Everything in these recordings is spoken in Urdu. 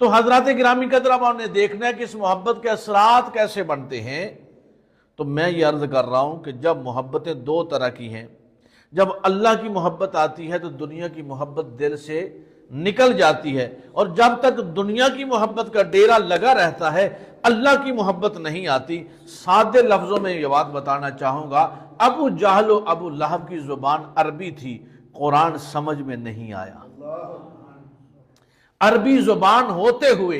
تو حضرات گرامی قدر اب ہم نے دیکھنا ہے کہ اس محبت کے اثرات کیسے بنتے ہیں۔ تو میں یہ عرض کر رہا ہوں کہ جب محبتیں دو طرح کی ہیں، جب اللہ کی محبت آتی ہے تو دنیا کی محبت دل سے نکل جاتی ہے، اور جب تک دنیا کی محبت کا ڈیرا لگا رہتا ہے اللہ کی محبت نہیں آتی۔ سادے لفظوں میں یہ بات بتانا چاہوں گا، ابو جہل و ابو لہب کی زبان عربی تھی، قرآن سمجھ میں نہیں آیا۔ عربی زبان ہوتے ہوئے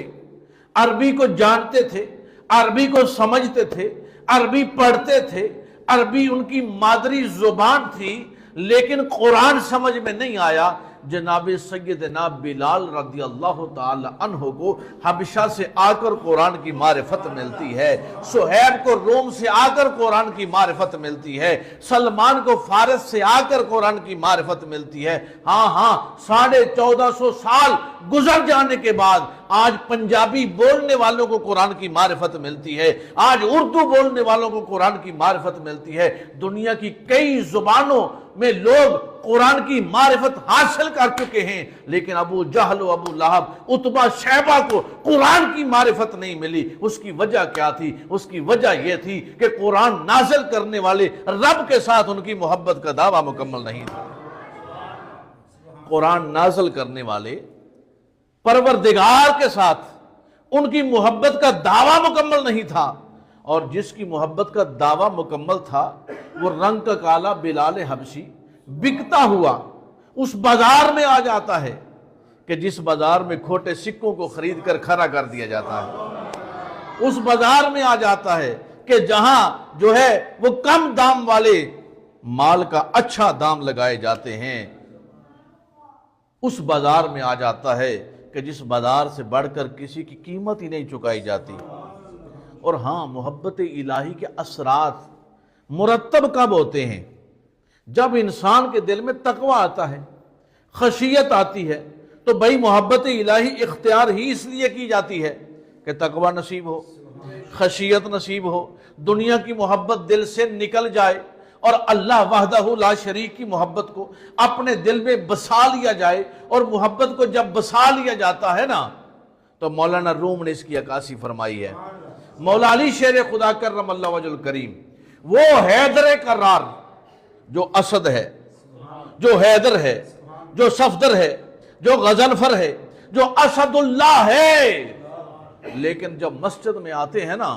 عربی کو جانتے تھے، عربی کو سمجھتے تھے، عربی پڑھتے تھے، عربی ان کی مادری زبان تھی، لیکن قرآن سمجھ میں نہیں آیا۔ جناب سیدنا بلال رضی اللہ تعالی عنہ کو حبشہ سے آ کر قرآن کی معرفت ملتی ہے، سہیب کو روم سے آ کر قرآن کی معرفت ملتی ہے، سلمان کو فارس سے آ کر قرآن کی معرفت ملتی ہے۔ ہاں 1450 سال گزر جانے کے بعد آج پنجابی بولنے والوں کو قرآن کی معرفت ملتی ہے، آج اردو بولنے والوں کو قرآن کی معرفت ملتی ہے۔ دنیا کی کئی زبانوں میں لوگ قرآن کی معرفت حاصل کر چکے ہیں، لیکن ابو جہل و ابو لہب، عتبہ شیبہ کو قرآن کی معرفت نہیں ملی۔ اس کی وجہ کیا تھی؟ اس کی وجہ یہ تھی کہ قرآن نازل کرنے والے رب کے ساتھ ان کی محبت کا دعویٰ مکمل نہیں تھا۔ قرآن نازل کرنے والے پروردگار کے ساتھ ان کی محبت کا دعویٰ مکمل نہیں تھا، اور جس کی محبت کا دعویٰ مکمل تھا وہ رنگ کا کالا بلال حبشی بکتا ہوا اس بازار میں آ جاتا ہے کہ جس بازار میں کھوٹے سکوں کو خرید کر کھڑا کر دیا جاتا ہے، اس بازار میں آ جاتا ہے کہ جہاں جو ہے وہ کم دام والے مال کا اچھا دام لگائے جاتے ہیں، اس بازار میں آ جاتا ہے کہ جس بازار سے بڑھ کر کسی کی قیمت ہی نہیں چکائی جاتی۔ اور ہاں، محبت الہی کے اثرات مرتب کب ہوتے ہیں؟ جب انسان کے دل میں تقوی آتا ہے، خشیت آتی ہے، تو بھائی محبت الہی اختیار ہی اس لیے کی جاتی ہے کہ تقوی نصیب ہو، خشیت نصیب ہو، دنیا کی محبت دل سے نکل جائے، اور اللہ وحدہ لا شریک کی محبت کو اپنے دل میں بسا لیا جائے۔ اور محبت کو جب بسا لیا جاتا ہے نا، تو مولانا روم نے اس کی عکاسی فرمائی ہے۔ مولا علی شیر خدا کرم اللہ وجہ الکریم، وہ حیدر کرار جو اسد ہے، جو حیدر ہے، جو صفدر ہے، جو غضنفر ہے، جو اسد اللہ ہے، لیکن جب مسجد میں آتے ہیں نا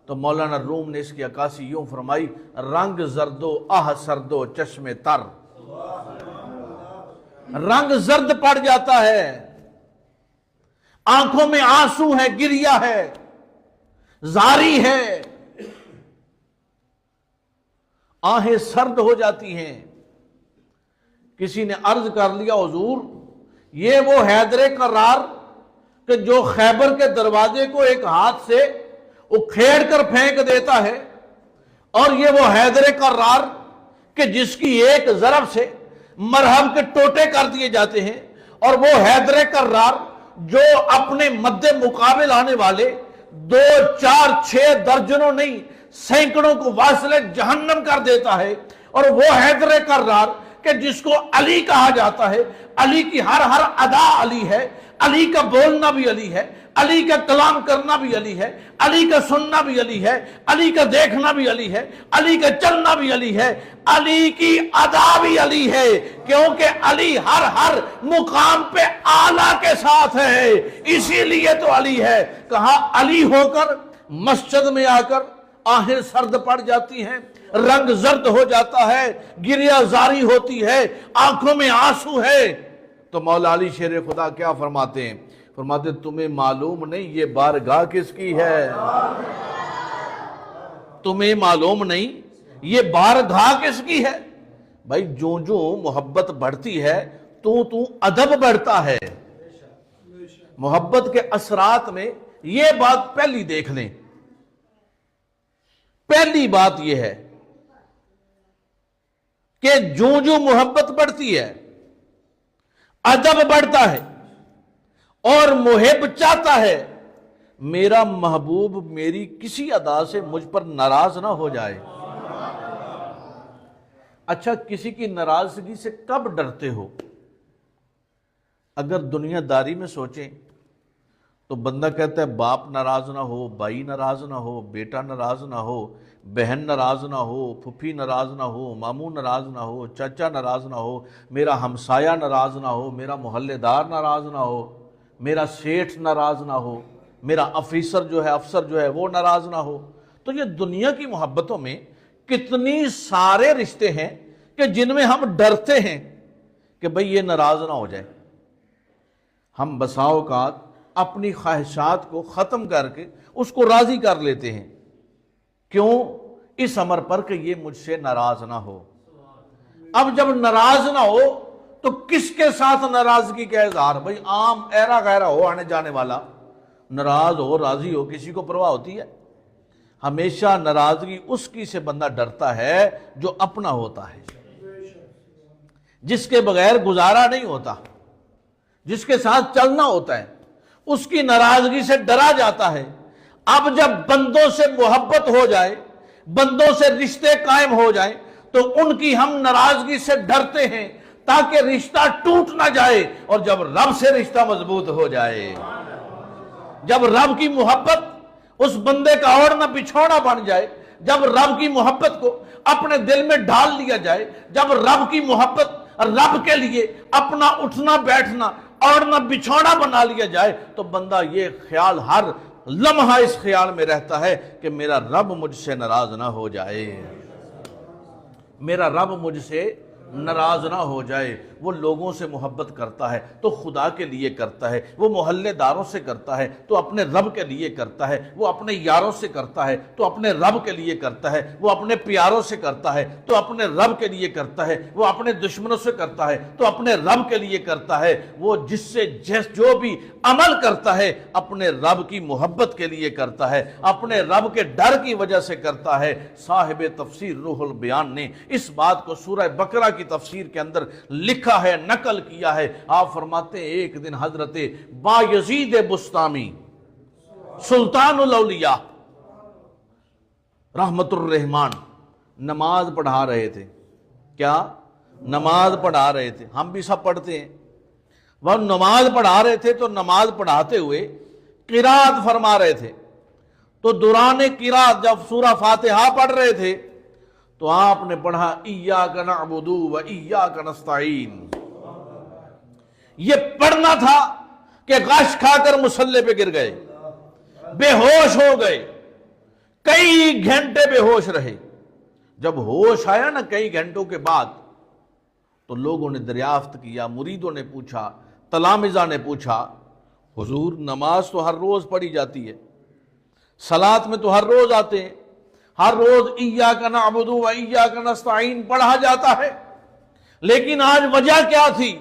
تو مولانا روم نے اس کی عکاسی یوں فرمائی، رنگ زرد و آہ سرد و چشم تر، رنگ زرد پڑ جاتا ہے، آنکھوں میں آنسو ہے، گریہ ہے، زاری ہے، آہیں سرد ہو جاتی ہیں۔ کسی نے عرض کر لیا، حضور یہ وہ حیدر کرار کہ جو خیبر کے دروازے کو ایک ہاتھ سے اکھیڑ کر پھینک دیتا ہے، اور یہ وہ حیدر کرار کہ جس کی ایک ضرب سے مرہم کے ٹوٹے کر دیے جاتے ہیں، اور وہ حیدر کرار جو اپنے مد مقابل آنے والے 2 4 6 درجنوں نہیں سینکڑوں کو واصل جہنم کر دیتا ہے، اور وہ حیدر کرار کہ جس کو علی کہا جاتا ہے، علی کی ہر ادا علی ہے، علی کا بولنا بھی علی ہے، علی کا کلام کرنا بھی علی ہے، علی کا سننا بھی علی ہے، علی کا دیکھنا بھی علی ہے، علی کا چلنا بھی علی ہے، علی کی ادا بھی علی ہے، کیونکہ علی ہر مقام پہ اعلیٰ کے ساتھ ہے، اسی لیے تو علی ہے۔ کہا علی ہو کر مسجد میں آ کر آہیں سرد پڑ جاتی ہیں، رنگ زرد ہو جاتا ہے، گریہ زاری ہوتی ہے، آنکھوں میں آنسو ہے، تو مولا علی شیر خدا کیا فرماتے ہیں؟ فرماتے تمہیں معلوم نہیں یہ بارگاہ کس کی ہے؟ تمہیں معلوم نہیں یہ بارگاہ کس کی ہے؟ بھائی جو محبت بڑھتی ہے تو ادب بڑھتا ہے۔ محبت کے اثرات میں یہ بات پہلی دیکھ لیں، پہلی بات یہ ہے کہ جو محبت بڑھتی ہے ادب بڑھتا ہے، اور محب چاہتا ہے میرا محبوب میری کسی ادا سے مجھ پر ناراض نہ ہو جائے۔ اچھا، کسی کی ناراضگی سے کب ڈرتے ہو؟ اگر دنیا داری میں سوچیں تو بندہ کہتا ہے باپ ناراض نہ ہو، بھائی ناراض نہ ہو، بیٹا ناراض نہ ہو، بہن ناراض نہ ہو، پھپھی ناراض نہ ہو، ماموں ناراض نہ ہو، چچا ناراض نہ ہو، میرا ہمسایہ ناراض نہ ہو، میرا محلے دار ناراض نہ ہو، میرا سیٹھ ناراض نہ ہو، میرا افسر جو ہے وہ ناراض نہ ہو۔ تو یہ دنیا کی محبتوں میں کتنی سارے رشتے ہیں کہ جن میں ہم ڈرتے ہیں کہ بھئی یہ ناراض نہ ہو جائے۔ ہم بسا اوقات اپنی خواہشات کو ختم کر کے اس کو راضی کر لیتے ہیں، کیوں؟ اس امر پر کہ یہ مجھ سے ناراض نہ ہو۔ اب جب ناراض نہ ہو تو کس کے ساتھ ناراضگی کا اظہار؟ بھئی عام ایرا غیرہ ہو، آنے جانے والا، ناراض ہو راضی ہو، کسی کو پرواہ ہوتی ہے؟ ہمیشہ ناراضگی اس کی سے بندہ ڈرتا ہے جو اپنا ہوتا ہے، جس کے بغیر گزارا نہیں ہوتا، جس کے ساتھ چلنا ہوتا ہے، اس کی ناراضگی سے ڈرا جاتا ہے۔ اب جب بندوں سے محبت ہو جائے، بندوں سے رشتے قائم ہو جائیں، تو ان کی ہم ناراضگی سے ڈرتے ہیں تاکہ رشتہ ٹوٹ نہ جائے، اور جب رب سے رشتہ مضبوط ہو جائے، جب رب کی محبت اس بندے کا اوڑھنا بچھوڑنا بن جائے، جب رب کی محبت کو اپنے دل میں ڈال لیا جائے، جب رب کی محبت رب کے لیے اپنا اٹھنا بیٹھنا اوڑھنا بچھوڑنا بنا لیا جائے، تو بندہ یہ خیال ہر لمحہ اس خیال میں رہتا ہے کہ میرا رب مجھ سے ناراض نہ ہو جائے، میرا رب مجھ سے ناراض نہ ہو جائے۔ وہ لوگوں سے محبت کرتا ہے تو خدا کے لیے کرتا ہے، وہ محلے داروں سے کرتا ہے تو اپنے رب کے لیے کرتا ہے، وہ اپنے یاروں سے کرتا ہے تو اپنے رب کے لیے کرتا ہے، وہ اپنے پیاروں سے کرتا ہے تو اپنے رب کے لیے کرتا ہے، وہ اپنے دشمنوں سے کرتا ہے تو اپنے رب کے لیے کرتا ہے۔ وہ جس سے جو بھی عمل کرتا ہے اپنے رب کی محبت کے لیے کرتا ہے، اپنے رب کے ڈر کی وجہ سے کرتا ہے۔ صاحب تفسیر روح البیان نے اس بات کو سورہ بقرہ کی تفسیر کے اندر لکھا ہے، نقل کیا ہے۔ آپ فرماتے ہیں ایک دن حضرت بایزید بسطامی سلطان الاولیاء رحمت الرحمان نماز پڑھا رہے تھے۔ کیا؟ نماز پڑھا رہے تھے۔ ہم بھی سب پڑھتے ہیں۔ وہ نماز پڑھا رہے تھے تو نماز پڑھاتے ہوئے قرات فرما رہے تھے، تو دوران قرات جب سورہ فاتحہ پڑھ رہے تھے تو آپ نے پڑھا ایاک نعبد و ایاک نستعین۔ یہ پڑھنا تھا کہ غش کھا کر مصلی پہ گر گئے، بے ہوش ہو گئے، کئی گھنٹے بے ہوش رہے۔ جب ہوش آیا نا کئی گھنٹوں کے بعد، تو لوگوں نے دریافت کیا، مریدوں نے پوچھا، تلامذہ نے پوچھا، حضور نماز تو ہر روز پڑھی جاتی ہے، صلاۃ میں تو ہر روز آتے ہیں، ہر روز ایاک نعبد و ایاک نستعین پڑھا جاتا ہے، لیکن آج وجہ کیا تھی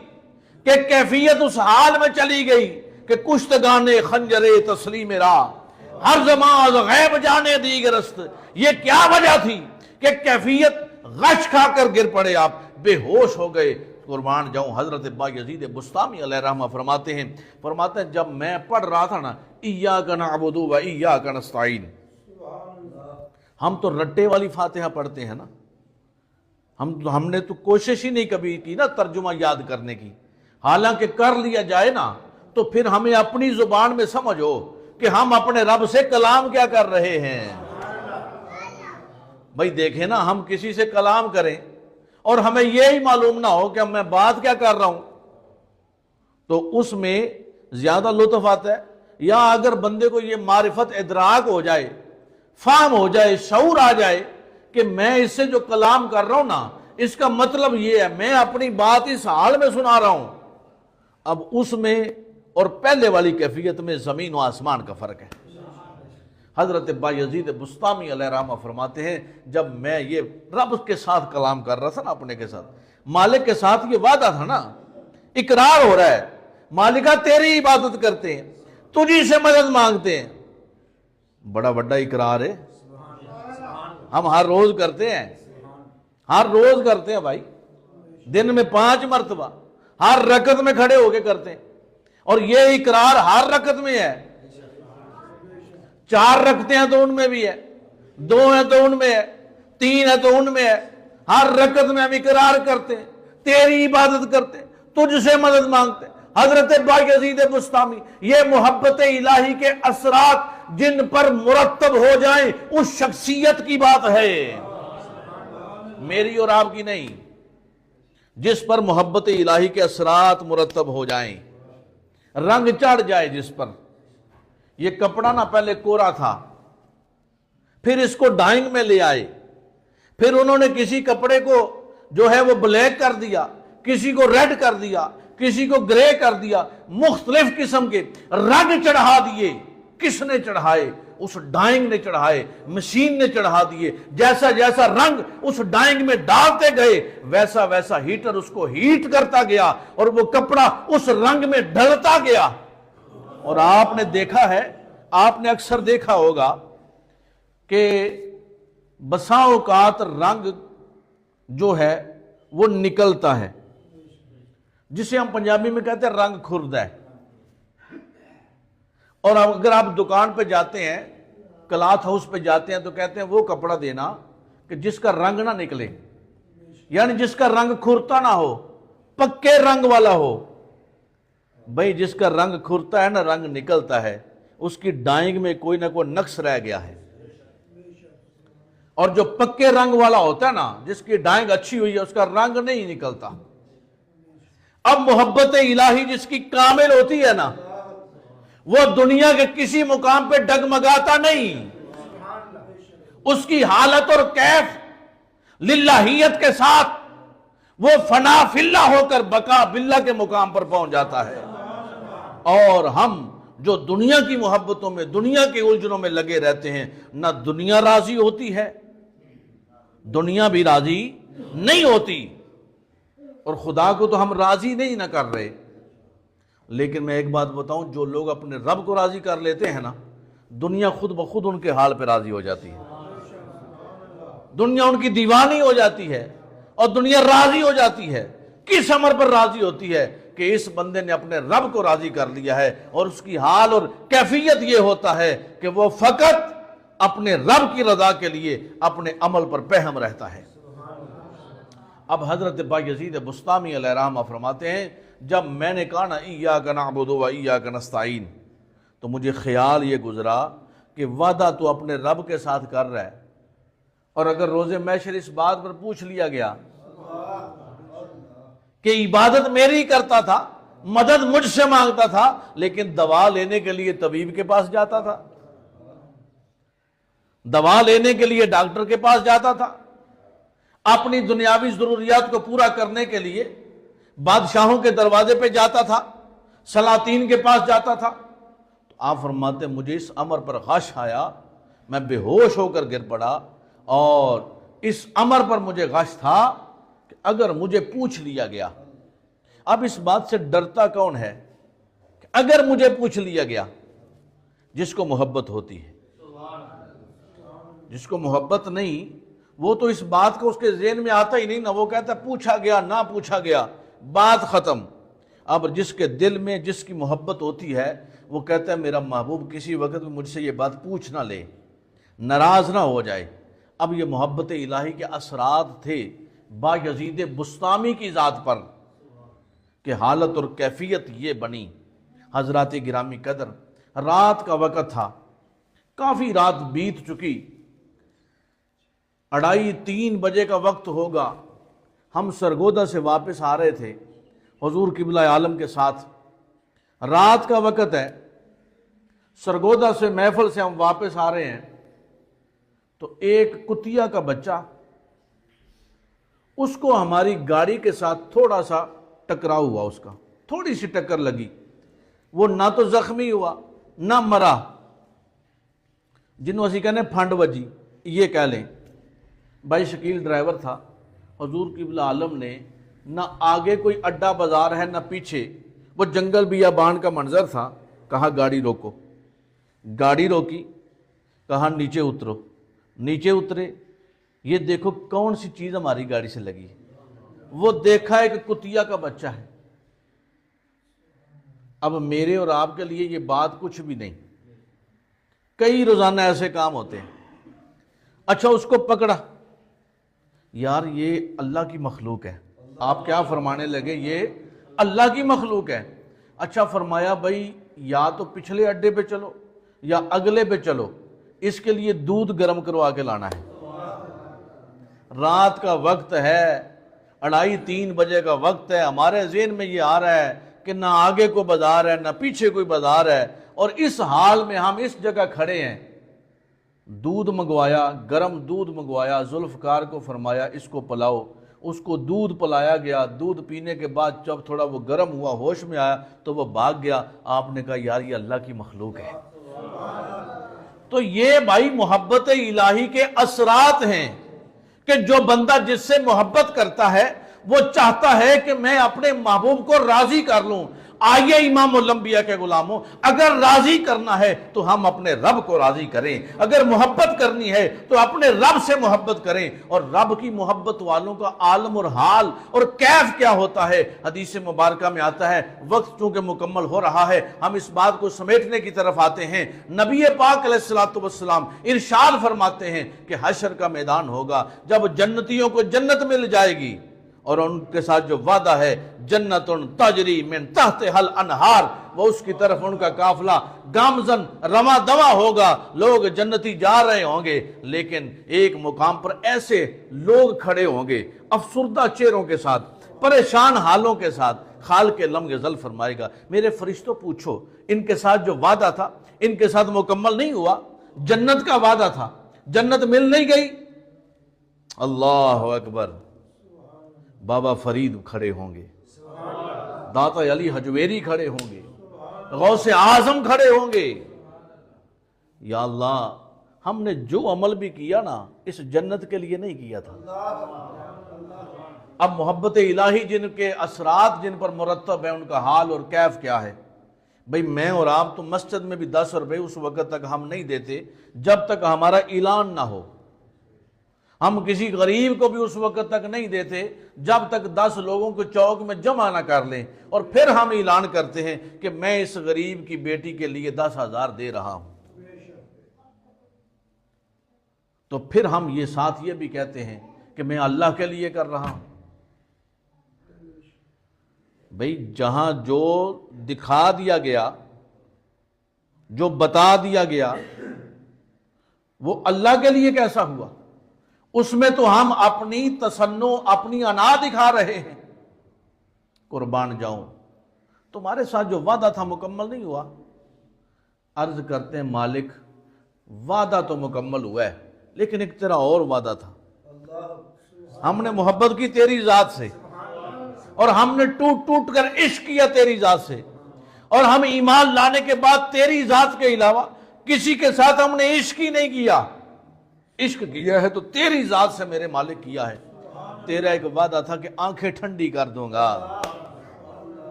کہ کیفیت اس حال میں چلی گئی کہ کشتگان خنجر تسلیم راہ ہر زمان از غیب جانے دیگرست؟ یہ کیا وجہ تھی کہ کیفیت غش کھا کر گر پڑے، آپ بے ہوش ہو گئے۔ قربان جاؤں، حضرت بایزید بسطامی علیہ رحمہ فرماتے ہیں جب میں پڑھ رہا تھا نا ایاک نعبد و ایاک نستعین، ہم تو رٹے والی فاتحہ پڑھتے ہیں نا، ہم نے تو کوشش ہی نہیں کبھی کی نا ترجمہ یاد کرنے کی، حالانکہ کر لیا جائے نا تو پھر ہمیں اپنی زبان میں سمجھ ہو کہ ہم اپنے رب سے کلام کیا کر رہے ہیں۔ بھائی دیکھیں نا، ہم کسی سے کلام کریں اور ہمیں یہی معلوم نہ ہو کہ میں بات کیا کر رہا ہوں، تو اس میں زیادہ لطف آتا ہے۔ یا اگر بندے کو یہ معرفت ادراک ہو جائے، فہم ہو جائے، شعور آ جائے کہ میں اس سے جو کلام کر رہا ہوں نا، اس کا مطلب یہ ہے میں اپنی بات اس حال میں سنا رہا ہوں، اب اس میں اور پہلے والی کیفیت میں زمین و آسمان کا فرق ہے۔ حضرت بایزید بسطامی علیہ رحمہ فرماتے ہیں جب میں یہ رب کے ساتھ کلام کر رہا تھا نا، اپنے کے ساتھ، مالک کے ساتھ یہ وعدہ تھا نا، اقرار ہو رہا ہے، مالکہ تیری عبادت کرتے ہیں، تجھی سے مدد مانگتے ہیں، بڑا بڑا اقرار ہے، ہم ہر روز کرتے ہیں، ہر روز کرتے ہیں بھائی، دن میں 5 مرتبہ ہر رکعت میں کھڑے ہو کے کرتے ہیں، اور یہ اقرار ہر رکعت میں ہے، 4 رکعتیں ہیں تو ان میں بھی ہے، 2 ہیں تو ان میں ہے، 3 ہے تو ان میں ہے، ہر رکعت میں ہم اقرار کرتے ہیں، تیری عبادت کرتے ہیں، تجھ سے مدد مانگتے ہیں، حضرت بایزید بسطامی، یہ محبت الہی کے اثرات جن پر مرتب ہو جائیں اس شخصیت کی بات ہے، میری اور آپ کی نہیں، جس پر محبت الہی کے اثرات مرتب ہو جائیں، رنگ چڑھ جائے جس پر۔ یہ کپڑا نہ پہلے کورا تھا، پھر اس کو ڈائنگ میں لے آئے، پھر انہوں نے کسی کپڑے کو جو ہے وہ بلیک کر دیا، کسی کو ریڈ کر دیا، کسی کو گرے کر دیا، مختلف قسم کے رنگ چڑھا دیے۔ کس نے چڑھائے؟ اس ڈائنگ نے چڑھائے، مشین نے چڑھا دیے۔ جیسا جیسا رنگ اس ڈائنگ میں ڈالتے گئے ویسا ویسا ہیٹر اس کو ہیٹ کرتا گیا اور وہ کپڑا اس رنگ میں ڈھلتا گیا۔ اور آپ نے دیکھا ہے، آپ نے اکثر دیکھا ہوگا کہ بسا اوقات رنگ جو ہے وہ نکلتا ہے، جسے ہم پنجابی میں کہتے ہیں رنگ کھرد ہے۔ اور اگر آپ دکان پہ جاتے ہیں، کلاتھ ہاؤس پہ جاتے ہیں، تو کہتے ہیں وہ کپڑا دینا کہ جس کا رنگ نہ نکلے، یعنی جس کا رنگ کھرتا نہ ہو، پکے رنگ والا ہو۔ بھئی جس کا رنگ کھرتا ہے نا، رنگ نکلتا ہے، اس کی ڈائنگ میں کوئی نہ کوئی نقص رہ گیا ہے۔ اور جو پکے رنگ والا ہوتا ہے نا، جس کی ڈائنگ اچھی ہوئی ہے، اس کا رنگ نہیں نکلتا۔ اب محبت الہی جس کی کامل ہوتی ہے نا، وہ دنیا کے کسی مقام پہ ڈگمگاتا نہیں، اس کی حالت اور کیف للہیت کے ساتھ وہ فنا فی اللہ ہو کر بقا باللہ کے مقام پر پہنچ جاتا ہے۔ اور ہم جو دنیا کی محبتوں میں، دنیا کے الجھنوں میں لگے رہتے ہیں، نہ دنیا راضی ہوتی ہے، دنیا بھی راضی نہیں ہوتی، اور خدا کو تو ہم راضی نہیں نہ کر رہے۔ لیکن میں ایک بات بتاؤں، جو لوگ اپنے رب کو راضی کر لیتے ہیں نا، دنیا خود بخود ان کے حال پہ راضی ہو جاتی ہے، دنیا ان کی دیوانی ہو جاتی ہے، اور دنیا راضی ہو جاتی ہے۔ کس امر پر راضی ہوتی ہے؟ کہ اس بندے نے اپنے رب کو راضی کر لیا ہے، اور اس کی حال اور کیفیت یہ ہوتا ہے کہ وہ فقط اپنے رب کی رضا کے لیے اپنے عمل پر پہم رہتا ہے۔ اب حضرت بایزید بسطامی علیہ الرحمہ فرماتے ہیں، جب میں نے کہا نا ایاک نعبد و ایاک نستعین، تو مجھے خیال یہ گزرا کہ وعدہ تو اپنے رب کے ساتھ کر رہا ہے، اور اگر روز محشر اس بات پر پوچھ لیا گیا کہ عبادت میری کرتا تھا، مدد مجھ سے مانگتا تھا، لیکن دوا لینے کے لیے طبیب کے پاس جاتا تھا، دوا لینے کے لیے ڈاکٹر کے پاس جاتا تھا، اپنی دنیاوی ضروریات کو پورا کرنے کے لیے بادشاہوں کے دروازے پہ جاتا تھا، سلاطین کے پاس جاتا تھا۔ تو آپ فرماتے مجھے اس امر پر غش آیا، میں بے ہوش ہو کر گر پڑا، اور اس امر پر مجھے غش تھا کہ اگر مجھے پوچھ لیا گیا، اب اس بات سے ڈرتا کون ہے کہ اگر مجھے پوچھ لیا گیا؟ جس کو محبت ہوتی ہے۔ جس کو محبت نہیں، وہ تو اس بات کو اس کے ذہن میں آتا ہی نہیں نا، وہ کہتا ہے پوچھا گیا نہ پوچھا گیا، بات ختم۔ اب جس کے دل میں جس کی محبت ہوتی ہے، وہ کہتا ہے میرا محبوب کسی وقت بھی مجھ سے یہ بات پوچھ نہ لے، ناراض نہ ہو جائے۔ اب یہ محبت الہی کے اثرات تھے بایزید بسطامی کی ذات پر، کہ حالت اور کیفیت یہ بنی۔ حضرات گرامی قدر، رات کا وقت تھا، کافی رات بیت چکی، 2:30-3 بجے کا وقت ہوگا۔ ہم سرگودا سے واپس آ رہے تھے حضور قبلہ عالم کے ساتھ، رات کا وقت ہے، سرگودا سے محفل سے ہم واپس آ رہے ہیں، تو ایک کتیا کا بچہ، اس کو ہماری گاڑی کے ساتھ تھوڑا سا ٹکراؤ ہوا، اس کا تھوڑی سی ٹکر لگی، وہ نہ تو زخمی ہوا نہ مرا، جنہوں اسی کہنے پھنڈ وجی، یہ کہہ لیں۔ بھائی شکیل ڈرائیور تھا، حضور قبلہ عالم نے نہ آگے کوئی اڈا بازار ہے نہ پیچھے، وہ جنگل بیابان کا منظر تھا، کہا گاڑی روکو، گاڑی روکی، کہا نیچے اترو، نیچے اترے، یہ دیکھو کون سی چیز ہماری گاڑی سے لگی، وہ دیکھا ہے کہ کتیا کا بچہ ہے۔ اب میرے اور آپ کے لیے یہ بات کچھ بھی نہیں، کئی روزانہ ایسے کام ہوتے ہیں۔ اچھا اس کو پکڑا، یار یہ اللہ کی مخلوق ہے، آپ کیا فرمانے لگے، یہ اللہ کی مخلوق ہے، اچھا فرمایا بھائی یا تو پچھلے اڈے پہ چلو یا اگلے پہ چلو، اس کے لیے دودھ گرم کروا کے لانا ہے۔ رات کا وقت ہے، 2:30-3 بجے کا وقت ہے، ہمارے ذہن میں یہ آ رہا ہے کہ نہ آگے کوئی بازار ہے نہ پیچھے کوئی بازار ہے، اور اس حال میں ہم اس جگہ کھڑے ہیں۔ دودھ منگوایا، گرم دودھ منگوایا، ذوالفقار کو فرمایا اس کو پلاؤ، اس کو دودھ پلایا گیا۔ دودھ پینے کے بعد جب تھوڑا وہ گرم ہوا، ہوش میں آیا تو وہ بھاگ گیا۔ آپ نے کہا یار یہ اللہ کی مخلوق ہے۔ تو یہ بھائی محبت الہی کے اثرات ہیں کہ جو بندہ جس سے محبت کرتا ہے وہ چاہتا ہے کہ میں اپنے محبوب کو راضی کر لوں۔ آئیے امام الانبیاء کے غلاموں، اگر راضی کرنا ہے تو ہم اپنے رب کو راضی کریں، اگر محبت کرنی ہے تو اپنے رب سے محبت کریں۔ اور رب کی محبت والوں کا عالم اور حال اور کیف کیا ہوتا ہے، حدیث مبارکہ میں آتا ہے۔ وقت چونکہ مکمل ہو رہا ہے، ہم اس بات کو سمیٹنے کی طرف آتے ہیں۔ نبی پاک علیہ الصلوۃ والسلام ارشاد فرماتے ہیں کہ حشر کا میدان ہوگا جب جنتیوں کو جنت مل جائے گی، اور ان کے ساتھ جو وعدہ ہے جنت تجری من تحتھا الانہار، وہ اس کی طرف ان کا قافلہ گامزن رواں دواں ہوگا، لوگ جنتی جا رہے ہوں گے، لیکن ایک مقام پر ایسے لوگ کھڑے ہوں گے افسردہ چہروں کے ساتھ، پریشان حالوں کے ساتھ۔ خالق لم یزل فرمائے گا میرے فرشتوں پوچھو ان کے ساتھ جو وعدہ تھا ان کے ساتھ مکمل نہیں ہوا؟ جنت کا وعدہ تھا، جنت مل نہیں گئی؟ اللہ اکبر۔ بابا فرید کھڑے ہوں گے، داتا علی حجویری کھڑے ہوں گے، غوث اعظم کھڑے ہوں گے۔ یا اللہ ہم نے جو عمل بھی کیا نا اس جنت کے لیے نہیں کیا تھا۔ اب محبت الہی جن کے اثرات جن پر مرتب ہیں ان کا حال اور کیف کیا ہے؟ بھئی میں اور آپ تو مسجد میں بھی 10 روپے اس وقت تک ہم نہیں دیتے جب تک ہمارا اعلان نہ ہو۔ ہم کسی غریب کو بھی اس وقت تک نہیں دیتے جب تک 10 لوگوں کو چوک میں جمع نہ کر لیں، اور پھر ہم اعلان کرتے ہیں کہ میں اس غریب کی بیٹی کے لیے 10,000 دے رہا ہوں۔ تو پھر ہم یہ ساتھ یہ بھی کہتے ہیں کہ میں اللہ کے لیے کر رہا ہوں۔ بھئی جہاں جو دکھا دیا گیا، جو بتا دیا گیا، وہ اللہ کے لیے کیسا ہوا؟ اس میں تو ہم اپنی تصنع، اپنی انا دکھا رہے ہیں۔ قربان جاؤں تمہارے ساتھ جو وعدہ تھا مکمل نہیں ہوا۔ عرض کرتے ہیں مالک وعدہ تو مکمل ہوا ہے، لیکن ایک تیرا اور وعدہ تھا۔ ہم نے محبت کی تیری ذات سے، اور ہم نے ٹوٹ ٹوٹ کر عشق کیا تیری ذات سے، اور ہم ایمان لانے کے بعد تیری ذات کے علاوہ کسی کے ساتھ ہم نے عشق ہی نہیں کیا۔ عشق کیا ہے تو تیری ذات سے میرے مالک کیا ہے۔ تیرا ایک وعدہ تھا کہ آنکھیں ٹھنڈی کر دوں گا،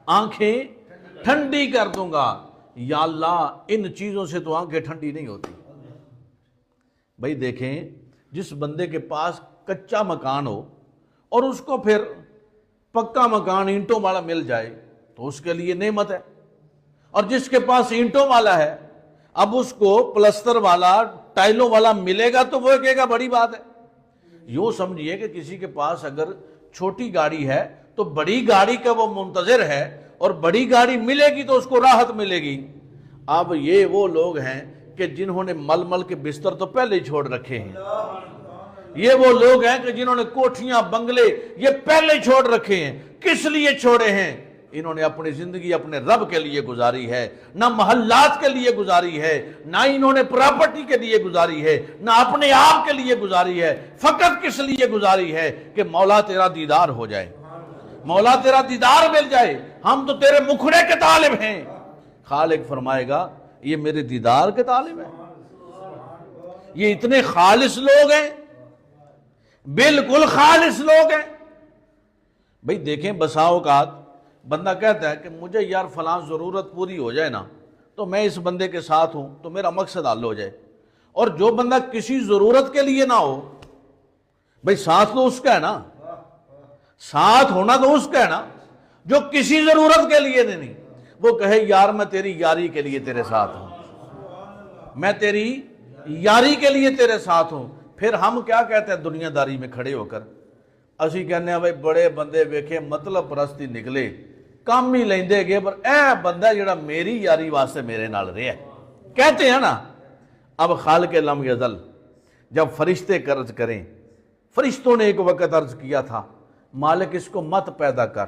آنکھیں ٹھنڈی کر دوں گا۔ یا اللہ ان چیزوں سے تو آنکھیں ٹھنڈی نہیں ہوتی۔ بھائی دیکھیں جس بندے کے پاس کچا مکان ہو اور اس کو پھر پکا مکان اینٹوں والا مل جائے تو اس کے لیے نعمت ہے، اور جس کے پاس اینٹوں والا ہے اب اس کو پلستر والا ٹائلوں والا ملے گا تو وہ کہے گا بڑی بات ہے۔ یوں سمجھیے کہ کسی کے پاس اگر چھوٹی گاڑی ہے تو بڑی گاڑی کا وہ منتظر ہے، اور بڑی گاڑی ملے گی تو اس کو راحت ملے گی۔ اب یہ وہ لوگ ہیں کہ جنہوں نے مل مل کے بستر تو پہلے ہی چھوڑ رکھے ہیں۔ یہ وہ لوگ ہیں کہ جنہوں نے کوٹھیاں بنگلے یہ پہلے چھوڑ رکھے ہیں۔ کس لیے چھوڑے ہیں؟ انہوں نے اپنی زندگی اپنے رب کے لیے گزاری ہے، نہ محلات کے لیے گزاری ہے، نہ انہوں نے پراپرٹی کے لیے گزاری ہے، نہ اپنے آپ کے لیے گزاری ہے۔ فقط کس لیے گزاری ہے کہ مولا تیرا دیدار ہو جائے، مولا تیرا دیدار مل جائے، ہم تو تیرے مکھڑے کے طالب ہیں۔ خالق فرمائے گا یہ میرے دیدار کے طالب ہیں، یہ اتنے خالص لوگ ہیں، بالکل خالص لوگ ہیں۔ بھئی دیکھیں بسا اوقات بندہ کہتا ہے کہ مجھے یار فلاں ضرورت پوری ہو جائے نا تو میں اس بندے کے ساتھ ہوں تو میرا مقصد حل ہو جائے، اور جو بندہ کسی ضرورت کے لیے نہ ہو، بھئی ساتھ تو اس کا ہے نا، ساتھ ہونا تو اس کا ہے نا، جو کسی ضرورت کے لیے نہیں، وہ کہے یار میں تیری یاری کے لیے تیرے ساتھ ہوں، میں تیری یاری کے لیے تیرے ساتھ ہوں۔ پھر ہم کیا کہتے ہیں دنیا داری میں کھڑے ہو کر؟ اسی کہنے ہیں بھائی بڑے بندے ویکھے مطلب پرستی نکلے، کام ہی لیندے گے پر اے بندہ جڑا میری یاری واسطے میرے نال رہے کہتے ہیں نا۔ اب خالق لم یزل جب فرشتے عرض کریں، فرشتوں نے ایک وقت عرض کیا تھا مالک اس کو مت پیدا کر،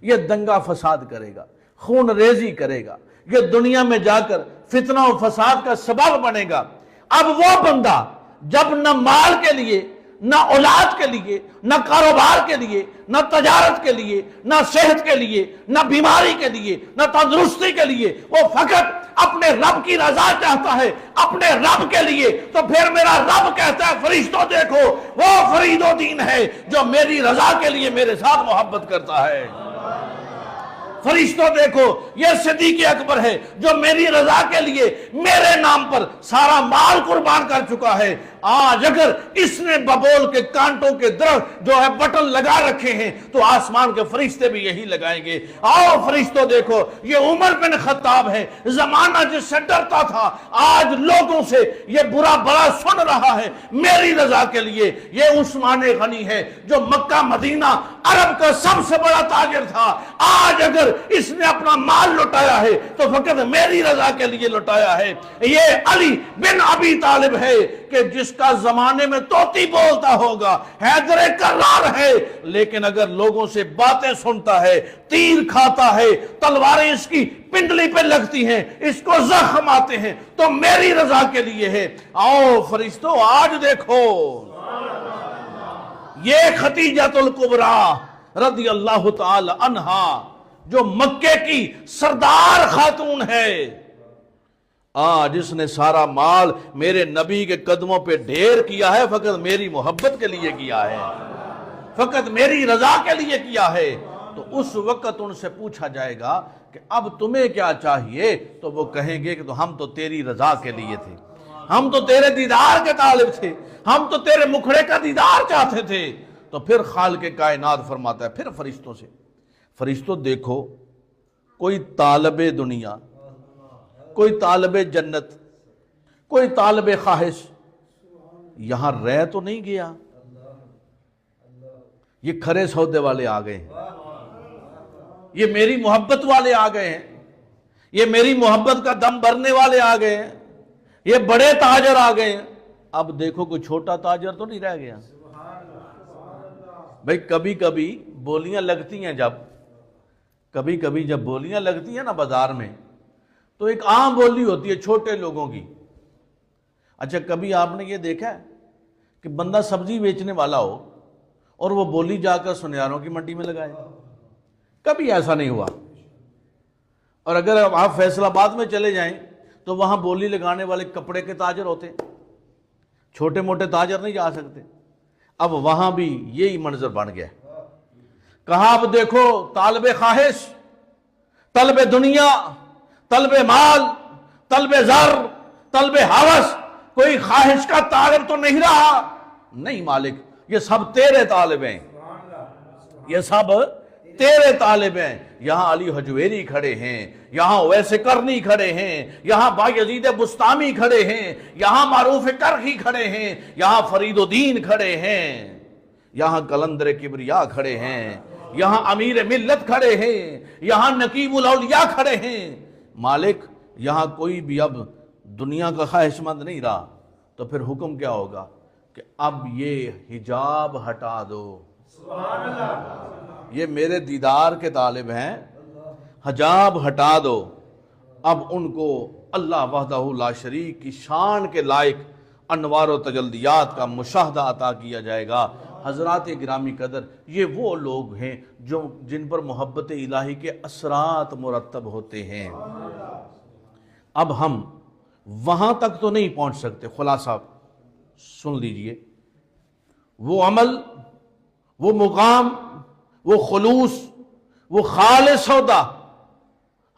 یہ دنگا فساد کرے گا، خون ریزی کرے گا، یہ دنیا میں جا کر فتنہ و فساد کا سبب بنے گا۔ اب وہ بندہ جب نہ مال کے لیے، نہ اولاد کے لیے، نہ کاروبار کے لیے، نہ تجارت کے لیے، نہ صحت کے لیے، نہ بیماری کے لیے، نہ تندرستی کے لیے، وہ فقط اپنے رب کی رضا چاہتا ہے، اپنے رب کے لیے، تو پھر میرا رب کہتا ہے فرشتوں دیکھو وہ فرید و دین ہے جو میری رضا کے لیے میرے ساتھ محبت کرتا ہے۔ فرشتوں دیکھو یہ صدیق اکبر ہے جو میری رضا کے لیے میرے نام پر سارا مال قربان کر چکا ہے۔ آج اگر اس نے ببول کے کانٹوں کے درخت جو ہے بٹن لگا رکھے ہیں تو آسمان کے فرشتے بھی یہی لگائیں گے۔ آؤ فرشتوں دیکھو یہ عمر بن خطاب ہے، زمانہ جس سے ڈرتا تھا آج لوگوں سے یہ برا بڑا سن رہا ہے میری رضا کے لیے۔ یہ عثمان غنی ہے جو مکہ مدینہ عرب کا سب سے بڑا تاجر تھا، آج اگر اس نے اپنا مال لٹایا ہے تو فقط میری رضا کے لیے لٹایا ہے۔ یہ علی بن ابی طالب ہے کہ جس کا زمانے میں طوطی بولتا ہوگا، حیدر کرار ہے، لیکن اگر لوگوں سے باتیں سنتا ہے، تیر کھاتا ہے، تلواریں اس کی پنڈلی پہ لگتی ہیں، اس کو زخم آتے ہیں تو میری رضا کے لیے ہے۔ آؤ فرشتوں آج دیکھو یہ ختیجۃ الکبریٰ رضی اللہ تعالی عنہا جو مکے کی سردار خاتون ہے، آج اس نے سارا مال میرے نبی کے قدموں پہ ڈھیر کیا ہے، فقط میری محبت کے لیے کیا ہے، فقط میری رضا کے لیے کیا ہے۔ تو اس وقت ان سے پوچھا جائے گا کہ اب تمہیں کیا چاہیے، تو وہ کہیں گے کہ تو ہم تو تیری رضا کے لیے تھے، ہم تو تیرے دیدار کے طالب تھے، ہم تو تیرے مکھڑے کا دیدار چاہتے تھے۔ تو پھر خالق کائنات فرماتا ہے پھر فرشتوں سے، فرشتوں دیکھو کوئی طالب دنیا، کوئی طالب جنت، کوئی طالب خواہش یہاں رہ تو نہیں گیا، یہ کھرے سودے والے آ گئے ہیں، یہ میری محبت والے آ گئے ہیں، یہ میری محبت کا دم بھرنے والے آ گئے ہیں، یہ بڑے تاجر آ گئے ہیں۔ اب دیکھو کوئی چھوٹا تاجر تو نہیں رہ گیا۔ بھئی کبھی کبھی بولیاں لگتی ہیں، جب بولیاں لگتی ہیں نا بازار میں تو ایک عام بولی ہوتی ہے چھوٹے لوگوں کی۔ اچھا کبھی آپ نے یہ دیکھا ہے کہ بندہ سبزی بیچنے والا ہو اور وہ بولی جا کر سنیاروں کی منڈی میں لگائے؟ کبھی ایسا نہیں ہوا۔ اور اگر آپ فیصل آباد میں چلے جائیں تو وہاں بولی لگانے والے کپڑے کے تاجر ہوتے، چھوٹے موٹے تاجر نہیں جا سکتے۔ اب وہاں بھی یہی منظر بن گیا۔ کہا اب دیکھو طالب خواہش، طلب دنیا، طلب مال، طلب زر، طلب ہوس، کوئی خواہش کا طالب تو نہیں رہا۔ نہیں مالک، یہ سب تیرے طالب ہیں، یہ سب تیرے طالب ہیں۔ یہاں علی حجویری کھڑے ہیں، یہاں اویس کرنی کھڑے ہیں، یہاں بایزید بستامی کھڑے ہیں، یہاں معروف کرخی کھڑے ہیں، یہاں فرید الدین کھڑے ہیں، یہاں کلندر کبریا کھڑے ہیں، یہاں امیر ملت کھڑے ہیں، یہاں نقیب الاولیاء کھڑے ہیں۔ مالک یہاں کوئی بھی اب دنیا کا خواہش مند نہیں رہا، تو پھر حکم کیا ہوگا کہ اب یہ حجاب ہٹا دو۔ یہ میرے دیدار کے طالب ہیں، حجاب ہٹا دو۔ اب ان کو اللہ وحدہ لا شریک کی شان کے لائق انوار و تجلیات کا مشاہدہ عطا کیا جائے گا۔ حضرات گرامی قدر، یہ وہ لوگ ہیں جن پر محبت الہی کے اثرات مرتب ہوتے ہیں۔ اب ہم وہاں تک تو نہیں پہنچ سکتے، خلاصہ سن لیجئے، وہ عمل، وہ مقام، وہ خلوص، وہ خالص سودا،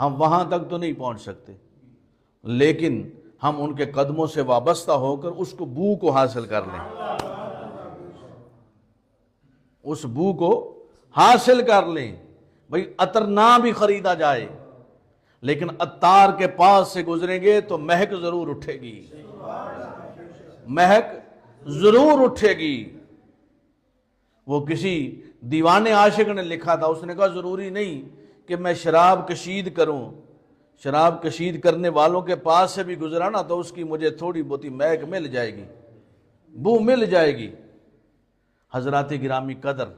ہم وہاں تک تو نہیں پہنچ سکتے، لیکن ہم ان کے قدموں سے وابستہ ہو کر اس کو بو کو حاصل کر لیں، اس بو کو حاصل کر لیں۔ بھئی عطر نہ بھی خریدا جائے لیکن عطار کے پاس سے گزریں گے تو مہک ضرور اٹھے گی، مہک ضرور اٹھے گی۔ وہ کسی دیوانے عاشق نے لکھا تھا، اس نے کہا ضروری نہیں کہ میں شراب کشید کروں، شراب کشید کرنے والوں کے پاس سے بھی گزرا نا تو اس کی مجھے تھوڑی بہت مہک مل جائے گی، بو مل جائے گی۔ حضرات گرامی قدر،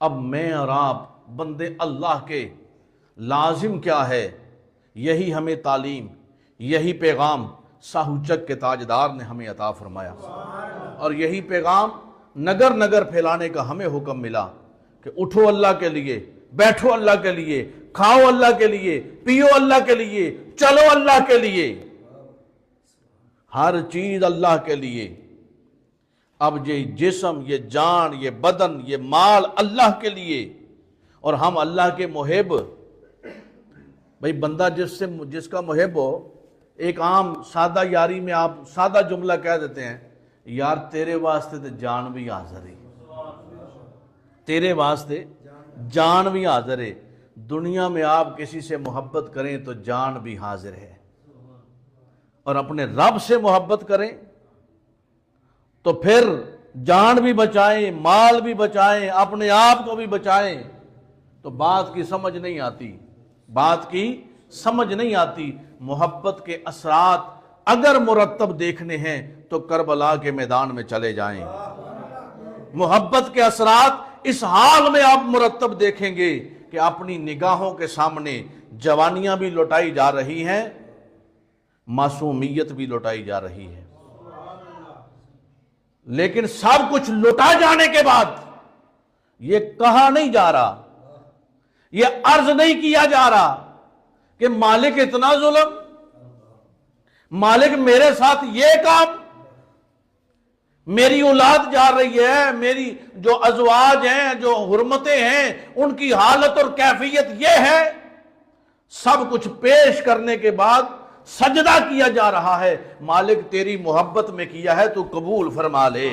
اب میں اور آپ بندے اللہ کے لازم کیا ہے؟ یہی ہمیں تعلیم، یہی پیغام ساہو چک کے تاجدار نے ہمیں عطا فرمایا، اور یہی پیغام نگر نگر پھیلانے کا ہمیں حکم ملا کہ اٹھو اللہ کے لیے، بیٹھو اللہ کے لیے، کھاؤ اللہ کے لیے، پیو اللہ کے لیے، چلو اللہ کے لیے، ہر چیز اللہ کے لیے۔ اب یہ جسم، یہ جان، یہ بدن، یہ مال اللہ کے لیے، اور ہم اللہ کے محب۔ بھئی بندہ جس کا محب ہو، ایک عام سادہ یاری میں آپ سادہ جملہ کہہ دیتے ہیں، یار تیرے واسطے تو جان بھی حاضر ہے، تیرے واسطے جان بھی حاضر ہے۔ دنیا میں آپ کسی سے محبت کریں تو جان بھی حاضر ہے، اور اپنے رب سے محبت کریں تو پھر جان بھی بچائیں، مال بھی بچائیں، اپنے آپ کو بھی بچائیں۔ تو بات کی سمجھ نہیں آتی، بات کی سمجھ نہیں آتی۔ محبت کے اثرات اگر مرتب دیکھنے ہیں تو کربلا کے میدان میں چلے جائیں۔ محبت کے اثرات اس حال میں آپ مرتب دیکھیں گے کہ اپنی نگاہوں کے سامنے جوانیاں بھی لوٹائی جا رہی ہیں، معصومیت بھی لوٹائی جا رہی ہے، لیکن سب کچھ لوٹا جانے کے بعد یہ کہا نہیں جا رہا، یہ عرض نہیں کیا جا رہا کہ مالک اتنا ظلم، مالک میرے ساتھ یہ کام، میری اولاد جا رہی ہے، میری جو ازواج ہیں، جو حرمتیں ہیں، ان کی حالت اور کیفیت یہ ہے۔ سب کچھ پیش کرنے کے بعد سجدہ کیا جا رہا ہے، مالک تیری محبت میں کیا ہے تو قبول فرما لے۔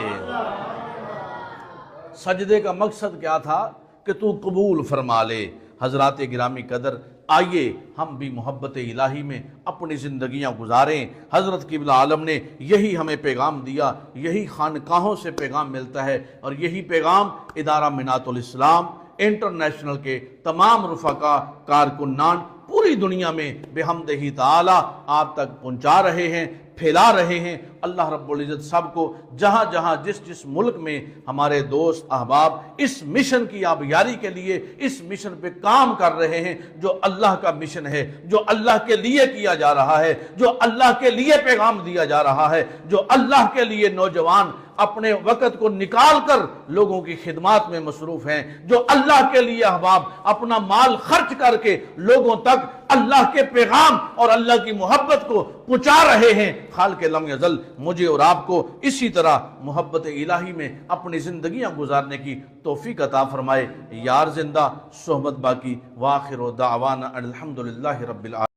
سجدے کا مقصد کیا تھا؟ کہ تو قبول فرما لے۔ حضرات گرامی قدر، آئیے ہم بھی محبت الہی میں اپنی زندگیاں گزاریں۔ حضرت قبلہ عالم نے یہی ہمیں پیغام دیا، یہی خانقاہوں سے پیغام ملتا ہے، اور یہی پیغام ادارہ منات الاسلام انٹرنیشنل کے تمام رفقا کارکنان پوری دنیا میں بحمدہ تعالی آپ تک پہنچا رہے ہیں، پھیلا رہے ہیں۔ اللہ رب العزت سب کو جہاں جہاں جس ملک میں ہمارے دوست احباب اس مشن کی آبیاری کے لیے اس مشن پہ کام کر رہے ہیں، جو اللہ کا مشن ہے، جو اللہ کے لیے کیا جا رہا ہے، جو اللہ کے لیے پیغام دیا جا رہا ہے، جو اللہ کے لیے نوجوان اپنے وقت کو نکال کر لوگوں کی خدمات میں مصروف ہیں، جو اللہ کے لیے احباب اپنا مال خرچ کر کے لوگوں تک اللہ کے پیغام اور اللہ کی محبت کو پہنچا رہے ہیں۔ خالق لم یزل مجھے اور آپ کو اسی طرح محبت الہی میں اپنی زندگیاں گزارنے کی توفیق عطا فرمائے۔ یار زندہ صحبت باقی، وآخر دعوانا الحمدللہ رب العالمین۔